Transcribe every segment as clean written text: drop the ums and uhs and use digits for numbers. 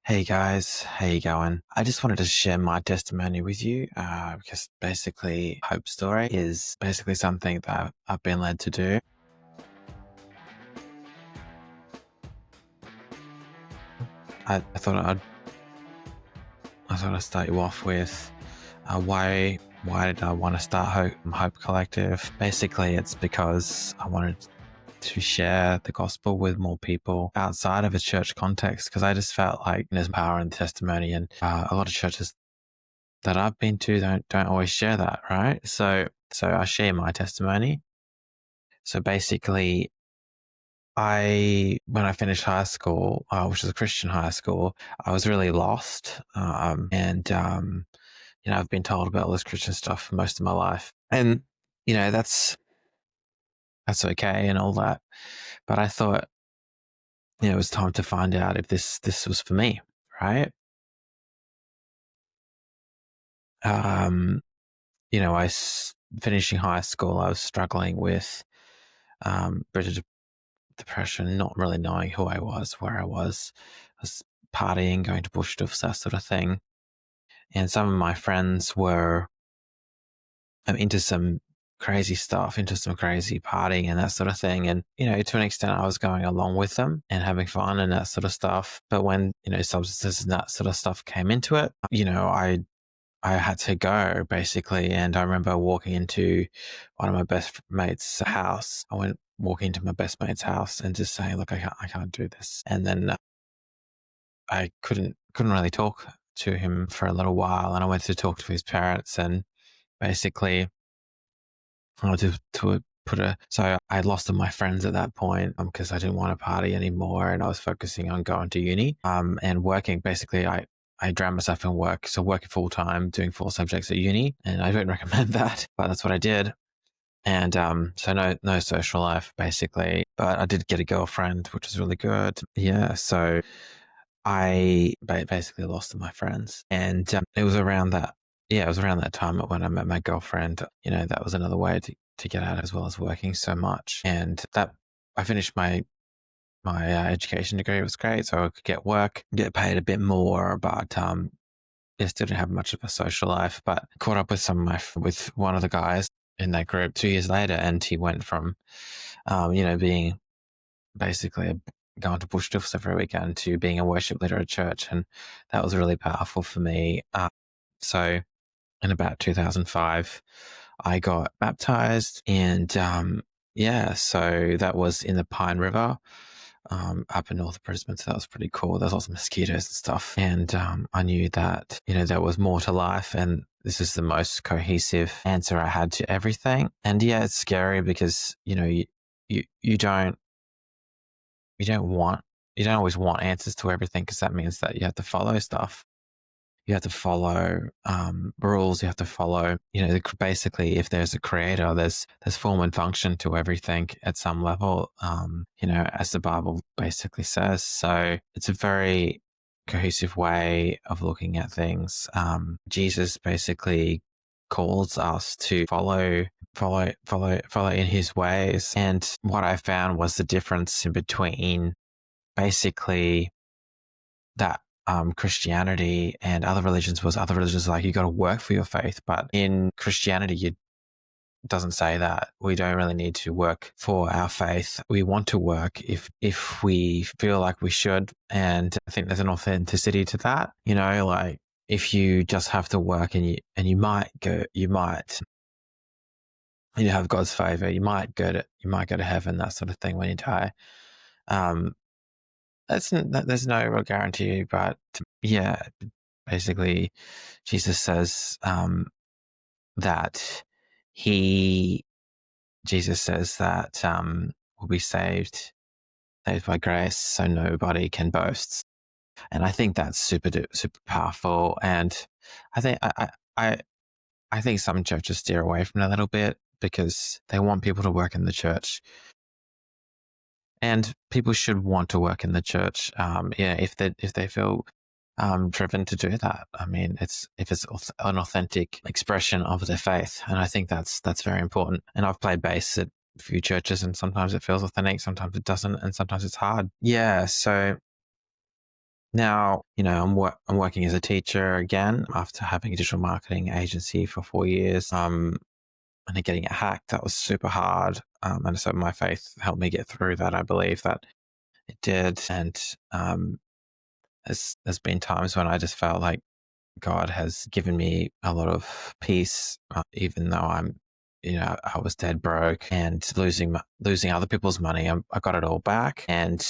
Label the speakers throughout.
Speaker 1: Hey guys, how you going? I just wanted to share my testimony with you because basically Hope Story is basically something that I've been led to do. I thought I'd start you off with why did I want to start Hope Collective? Basically, it's because I wanted to share the gospel with more people outside of a church context because I just felt like there's power in testimony, and a lot of churches that I've been to don't always share that, right? So I share my testimony. So basically, when I finished high school, which was a Christian high school, I was really lost, and I've been told about all this Christian stuff for most of my life, and that's okay and all that, but I thought it was time to find out if this was for me, right? Um, finishing high school, I was struggling with British depression, not really knowing who I was, where I was. I was partying, going to bush stuffs, that sort of thing. And some of my friends were into some crazy stuff, into some crazy partying and that sort of thing. And, to an extent, I was going along with them and having fun and that sort of stuff. But when, substances and that sort of stuff came into it, I had to go basically. And I remember walking into one of my best mates' house. I went walking into my best mate's house and just saying, look, I can't do this. And then I couldn't really talk to him for a little while. And I went to talk to his parents, and basically I wanted to so I lost all my friends at that point because I didn't want to party anymore, and I was focusing on going to uni and working. Basically, I drowned myself in work. So working full time, doing 4 subjects at uni, and I don't recommend that, but that's what I did. And so no social life basically, but I did get a girlfriend, which was really good. Yeah, so I basically lost all my friends, and it was around that. Yeah, it was around that time when I met my girlfriend. That was another way to get out as well as working so much, and that I finished my education degree. It was great, so I could get work, get paid a bit more, but just didn't have much of a social life. But caught up with with one of the guys in that group 2 years later, and he went from, being basically going to bush stuffs every weekend to being a worship leader at church, and that was really powerful for me. So in about 2005, I got baptized, and so that was in the Pine River, up in north of Brisbane. So that was pretty cool. There's lots of mosquitoes and stuff, and I knew that there was more to life, and this is the most cohesive answer I had to everything. And yeah, it's scary because you don't you don't want you don't always want answers to everything, because that means that you have to follow stuff. You have to follow rules. You have to follow, basically, if there's a creator, there's form and function to everything at some level, as the Bible basically says. So it's a very cohesive way of looking at things. Jesus basically calls us to follow in his ways. And what I found was the difference in between basically that Christianity and other religions was other religions like you got to work for your faith, but in Christianity it doesn't say that. We don't really need to work for our faith. We want to work if we feel like we should, and I think there's an authenticity to that. Like if you just have to work and you might have God's favor, you might go to heaven, that sort of thing when you die. Um, there's no real guarantee, but yeah, basically, Jesus says that he Jesus says that we'll be saved by grace, so nobody can boast. And I think that's super powerful. And I think I think some churches steer away from that a little bit because they want people to work in the church. And people should want to work in the church, if they feel driven to do that. I mean, if it's an authentic expression of their faith, and I think that's very important. And I've played bass at a few churches, and sometimes it feels authentic, sometimes it doesn't, and sometimes it's hard. Yeah, so Now, I'm working as a teacher again after having a digital marketing agency for 4 years. And then getting it hacked, that was super hard. And so my faith helped me get through that. I believe that it did. And there's been times when I just felt like God has given me a lot of peace, even though I was dead broke and losing other people's money. I got it all back, and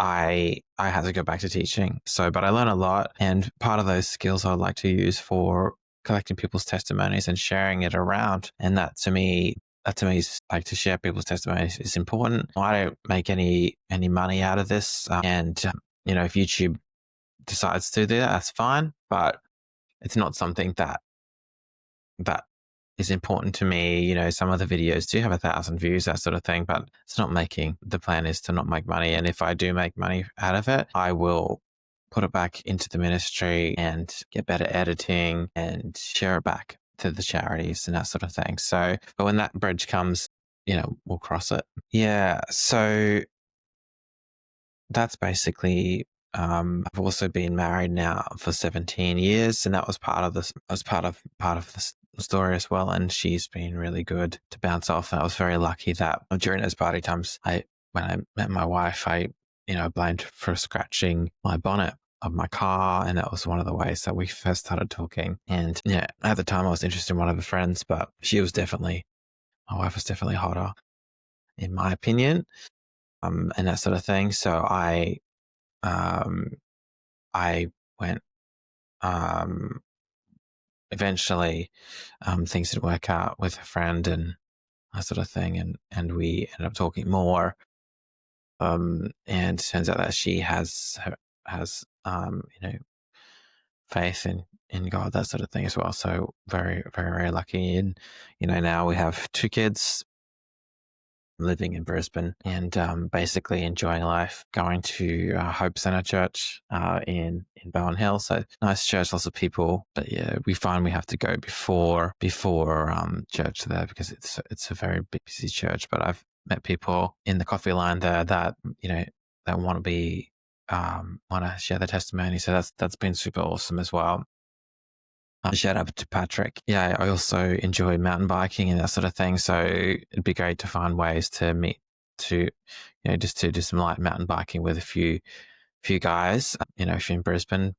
Speaker 1: I had to go back to teaching. So, but I learned a lot, and part of those skills I would like to use for collecting people's testimonies and sharing it around. And that to me is like, to share people's testimonies is important. I don't make any money out of this, and if YouTube decides to do that, that's fine. But it's not something that is important to me. Some of the videos do have 1,000 views, that sort of thing, but the plan is to not make money. And if I do make money out of it, I will put it back into the ministry and get better editing and share it back to the charities and that sort of thing. So, but when that bridge comes, we'll cross it. Yeah. So that's basically, I've also been married now for 17 years, and that was part of this. Was part of the story as well. And she's been really good to bounce off. And I was very lucky that during those party times, when I met my wife, I blamed her for scratching my bonnet of my car, and that was one of the ways that we first started talking. And yeah, at the time I was interested in one of her friends, but my wife was definitely hotter, in my opinion, and that sort of thing. So um, I went, eventually, things didn't work out with a friend and that sort of thing. And we ended up talking more. And it turns out that she has faith in God, that sort of thing as well. So very, very, very lucky. And, now we have 2 kids, living in Brisbane, and basically enjoying life, going to Hope Centre Church in Bowen Hill. So nice church, lots of people. But yeah, we find we have to go before church there, because it's a very busy church. But I've met people in the coffee line there that that want to share their testimony. So that's been super awesome as well. Shout out to Patrick. Yeah, I also enjoy mountain biking and that sort of thing. So it'd be great to find ways to meet, just to do some light mountain biking with a few guys. If you're in Brisbane,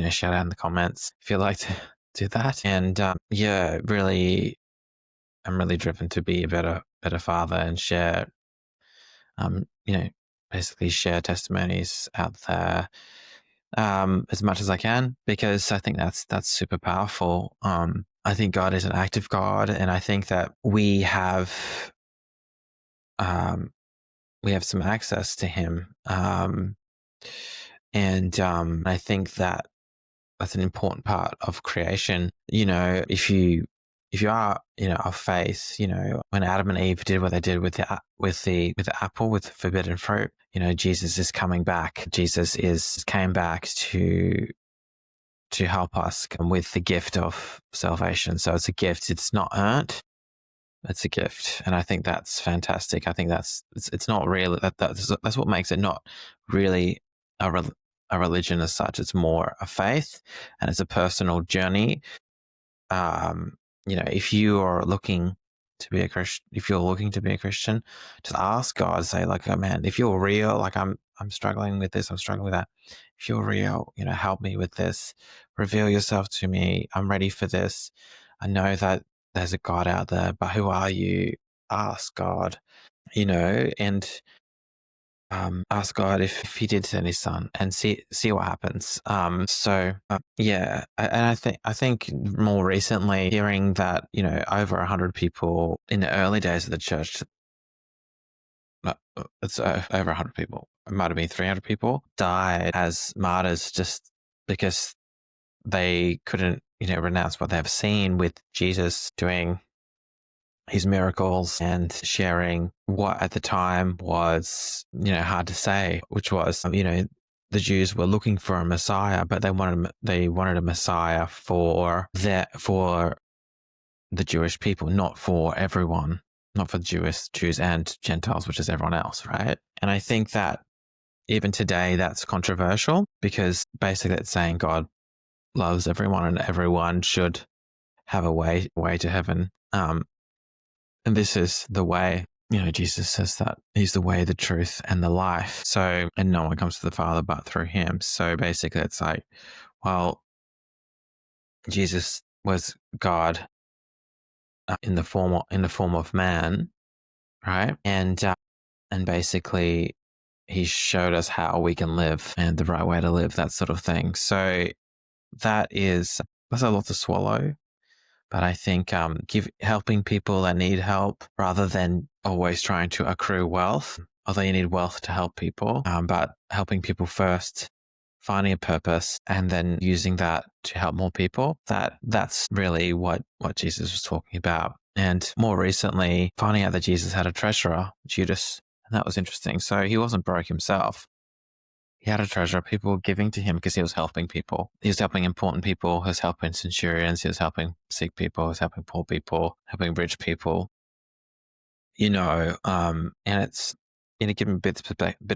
Speaker 1: shout out in the comments if you'd like to do that. And yeah, really, I'm really driven to be a better father and share, um, you know, basically share testimonies out there, as much as I can, because I think that's super powerful. I think God is an active God, and I think that we have some access to Him, and I think that that's an important part of creation. If you are of faith, when Adam and Eve did what they did with the apple, with the forbidden fruit, Jesus is coming back. Came back to help us with the gift of salvation. So it's a gift. It's not earned. It's a gift. And I think that's fantastic. I think it's not really, that's what makes it not really a religion as such. It's more a faith, and it's a personal journey. If you are looking to be a Christian, just ask God, say like, oh man, if you're real, like I'm struggling with this, I'm struggling with that. If you're real, help me with this, reveal yourself to me. I'm ready for this. I know that there's a God out there, but who are you? Ask God, and ask God if He did send His Son, and see what happens. Yeah, and I think more recently, hearing that over 100 people in the early days of the church, it's over 100 people. It might have been 300 people died as martyrs just because they couldn't renounce what they've seen with Jesus doing His miracles and sharing what at the time was, hard to say, which was, the Jews were looking for a Messiah, but they wanted a Messiah for the Jewish people, not for everyone, not for Jews and Gentiles, which is everyone else, right? And I think that even today, that's controversial because basically it's saying God loves everyone and everyone should have a way to heaven. And this is the way. Jesus says that he's the way, the truth, and the life. So, and no one comes to the Father but through him. So basically it's like, well, Jesus was God in the form of man, right? And basically he showed us how we can live and the right way to live, that sort of thing. So that's a lot to swallow. But I think helping people that need help rather than always trying to accrue wealth, although you need wealth to help people, but helping people first, finding a purpose, and then using that to help more people. That's really what Jesus was talking about. And more recently, finding out that Jesus had a treasurer, Judas, and that was interesting. So he wasn't broke himself. He had a treasure. People were giving to him because he was helping people. He was helping important people. He was helping centurions. He was helping sick people. He was helping poor people, helping rich people. And it's giving a bit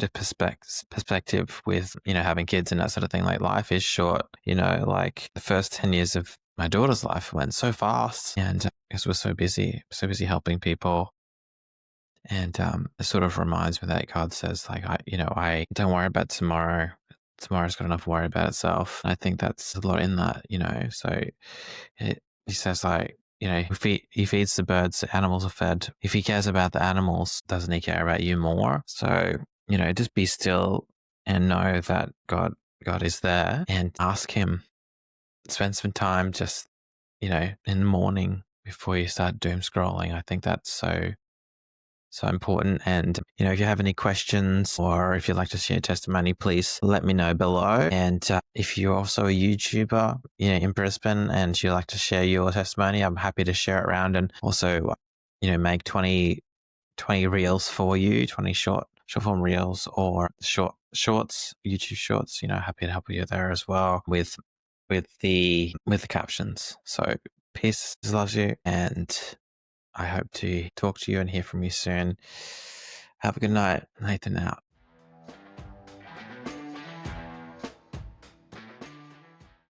Speaker 1: of perspective with having kids and that sort of thing. Like life is short. Like the first 10 years of my daughter's life went so fast, and because we're so busy helping people. And it sort of reminds me that God says, like, I don't worry about tomorrow. Tomorrow's got enough to worry about itself. I think that's a lot in that, So he says, like, if he feeds the birds, the animals are fed. If he cares about the animals, doesn't he care about you more? So, just be still and know that God is there, and ask him. Spend some time just, in the morning before you start doom scrolling. I think that's so important. And, if you have any questions or if you'd like to share testimony, please let me know below. And if you're also a YouTuber, in Brisbane and you'd like to share your testimony, I'm happy to share it around and also, make 20 reels for you, 20 short form reels or shorts, YouTube shorts, happy to help you there as well with the captions. So peace, loves you, and I hope to talk to you and hear from you soon. Have a good night. Nathan out.